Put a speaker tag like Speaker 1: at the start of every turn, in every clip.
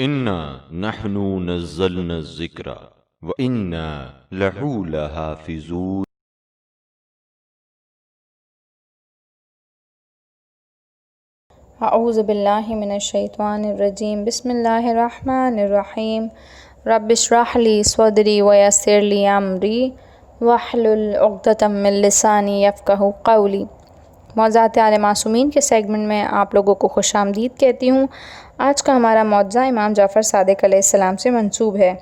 Speaker 1: انا نحن نزلنا الذکر وانا لہو لحافظون۔
Speaker 2: اعوذ باللہ من الشیطان الرجیم، بسم اللہ الرحمن الرحیم۔ رب اشرح لی صدری ویسر لی امری واحلل عقدۃ من لسانی یفقہوا قولی۔ معجزات آل معصومین کے سیگمنٹ میں آپ لوگوں کو خوش آمدید کہتی ہوں۔ آج کا ہمارا معجزہ امام جعفر صادق علیہ السلام سے منسوب ہے۔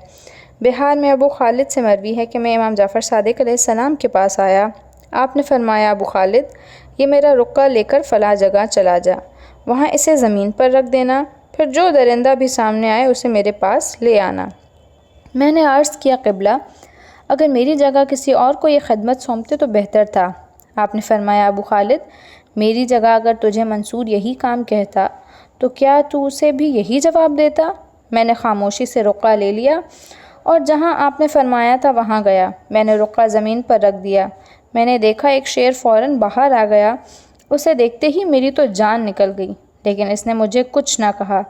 Speaker 2: بہار میں ابو خالد سے مروی ہے کہ میں امام جعفر صادق علیہ السلام کے پاس آیا۔ آپ نے فرمایا، ابو خالد، یہ میرا رقعہ لے کر فلاں جگہ چلا جا، وہاں اسے زمین پر رکھ دینا، پھر جو درندہ بھی سامنے آئے اسے میرے پاس لے آنا۔ میں نے عرض کیا، قبلہ، اگر میری جگہ کسی اور کو یہ خدمت سونپتے تو بہتر تھا۔ آپ نے فرمایا، ابو خالد، میری جگہ اگر تجھے منصور یہی کام کہتا تو کیا تو اسے بھی یہی جواب دیتا؟ میں نے خاموشی سے رقعہ لے لیا اور جہاں آپ نے فرمایا تھا وہاں گیا۔ میں نے رقعہ زمین پر رکھ دیا۔ میں نے دیکھا ایک شیر فوراً باہر آ گیا۔ اسے دیکھتے ہی میری تو جان نکل گئی، لیکن اس نے مجھے کچھ نہ کہا۔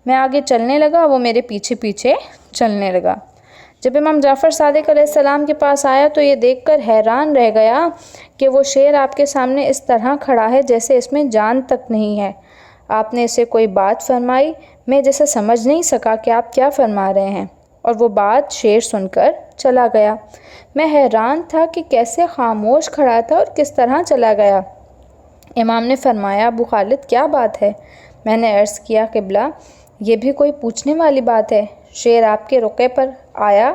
Speaker 2: میں آگے چلنے لگا، وہ میرے پیچھے پیچھے چلنے لگا۔ جب امام جعفر صادق علیہ السلام کے پاس آیا تو یہ دیکھ کر حیران رہ گیا کہ وہ شیر آپ کے سامنے اس طرح کھڑا ہے جیسے اس میں جان تک نہیں ہے۔ آپ نے اسے کوئی بات فرمائی، میں جیسے سمجھ نہیں سکا کہ آپ کیا فرما رہے ہیں، اور وہ بات شیر سن کر چلا گیا۔ میں حیران تھا کہ کیسے خاموش کھڑا تھا اور کس طرح چلا گیا۔ امام نے فرمایا، ابو خالد، کیا بات ہے؟ میں نے عرض کیا، قبلہ، یہ بھی کوئی پوچھنے والی بات ہے؟ شیر آپ کے رقعے پر آیا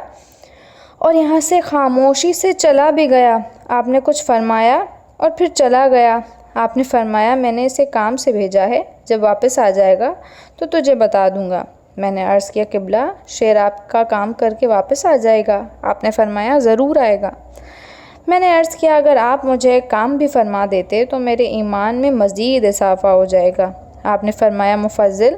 Speaker 2: اور یہاں سے خاموشی سے چلا بھی گیا۔ آپ نے کچھ فرمایا اور پھر چلا گیا۔ آپ نے فرمایا، میں نے اسے کام سے بھیجا ہے، جب واپس آ جائے گا تو تجھے بتا دوں گا۔ میں نے عرض کیا، قبلہ، شیر آپ کا کام کر کے واپس آ جائے گا؟ آپ نے فرمایا، ضرور آئے گا۔ میں نے عرض کیا، اگر آپ مجھے کام بھی فرما دیتے تو میرے ایمان میں مزید اضافہ ہو جائے گا۔ آپ نے فرمایا، مفضل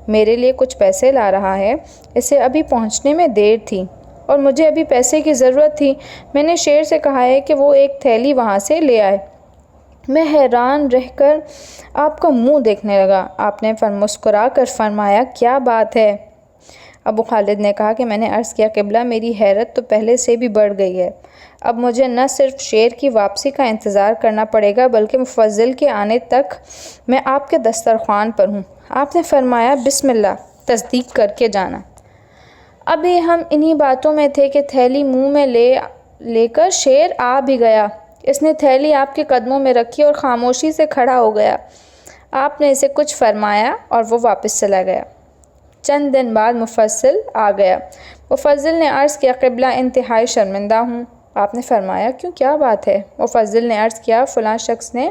Speaker 2: میرے لیے کچھ پیسے لا رہا ہے، اسے ابھی پہنچنے میں دیر تھی اور مجھے ابھی پیسے کی ضرورت تھی۔ میں نے شیر سے کہا ہے کہ وہ ایک تھیلی وہاں سے لے آئے۔ میں حیران رہ کر آپ کا منہ دیکھنے لگا۔ آپ نے مسکرا کر فرمایا، کیا بات ہے؟ ابو خالد نے کہا کہ میں نے عرض کیا، قبلہ، میری حیرت تو پہلے سے بھی بڑھ گئی ہے۔ اب مجھے نہ صرف شیر کی واپسی کا انتظار کرنا پڑے گا بلکہ مفضل کے آنے تک میں آپ کے دسترخوان پر ہوں۔ آپ نے فرمایا، بسم اللہ، تصدیق کر کے جانا۔ ابھی ہم انہی باتوں میں تھے کہ تھیلی منہ میں لے کر شیر آ بھی گیا۔ اس نے تھیلی آپ کے قدموں میں رکھی اور خاموشی سے کھڑا ہو گیا۔ آپ نے اسے کچھ فرمایا اور وہ واپس چلا گیا۔ چند دن بعد مفضل آ گیا۔ مفضل نے عرض کیا، قبلہ، انتہائی شرمندہ ہوں۔ آپ نے فرمایا، کیوں، کیا بات ہے؟ مفضل نے عرض کیا، فلاں شخص نے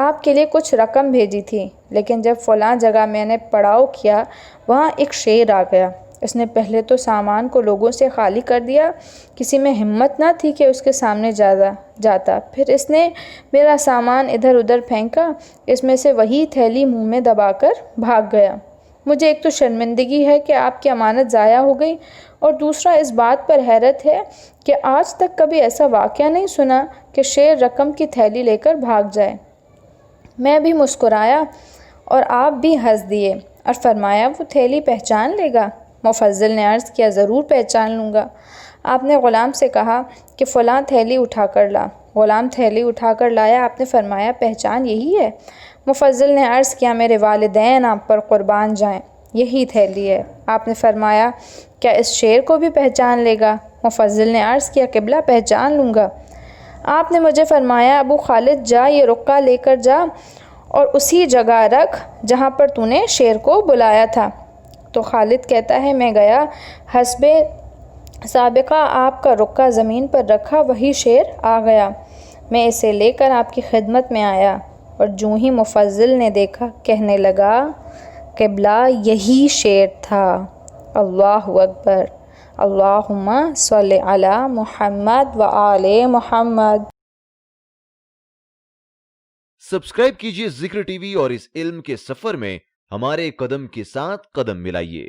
Speaker 2: آپ کے لیے کچھ رقم بھیجی تھی، لیکن جب فلاں جگہ میں نے پڑاؤ کیا وہاں ایک شیر آ گیا۔ اس نے پہلے تو سامان کو لوگوں سے خالی کر دیا، کسی میں ہمت نہ تھی کہ اس کے سامنے جاتا۔ پھر اس نے میرا سامان ادھر ادھر پھینکا، اس میں سے وہی تھیلی منہ میں دبا کر بھاگ گیا۔ مجھے ایک تو شرمندگی ہے کہ آپ کی امانت ضائع ہو گئی، اور دوسرا اس بات پر حیرت ہے کہ آج تک کبھی ایسا واقعہ نہیں سنا کہ شیر رقم کی تھیلی لے کر بھاگ جائے۔ میں بھی مسکرایا اور آپ بھی ہنس دیے اور فرمایا، وہ تھیلی پہچان لے گا؟ مفضل نے عرض کیا، ضرور پہچان لوں گا۔ آپ نے غلام سے کہا کہ فلاں تھیلی اٹھا کر لا۔ غلام تھیلی اٹھا کر لایا۔ آپ نے فرمایا، پہچان یہی ہے؟ مفضل نے عرض کیا، میرے والدین آپ پر قربان جائیں، یہی تھیلی ہے۔ آپ نے فرمایا، کیا اس شیر کو بھی پہچان لے گا؟ مفضل نے عرض کیا، قبلہ، پہچان لوں گا۔ آپ نے مجھے فرمایا، ابو خالد، جا، یہ رقعہ لے کر جا اور اسی جگہ رکھ جہاں پر تو نے شیر کو بلایا تھا۔ تو خالد کہتا ہے، میں گیا، حسب سابقہ آپ کا رقعہ زمین پر رکھا، وہی شیر آ گیا۔ میں اسے لے کر آپ کی خدمت میں آیا، اور جوں ہی مفضل نے دیکھا کہنے لگا، قبلہ، یہی شیر تھا۔ اللہ اکبر، اللہم صلی علی محمد و آل محمد۔
Speaker 1: سبسکرائب کیجئے ذکر ٹی وی اور اس علم کے سفر میں ہمارے قدم کے ساتھ قدم ملائیے۔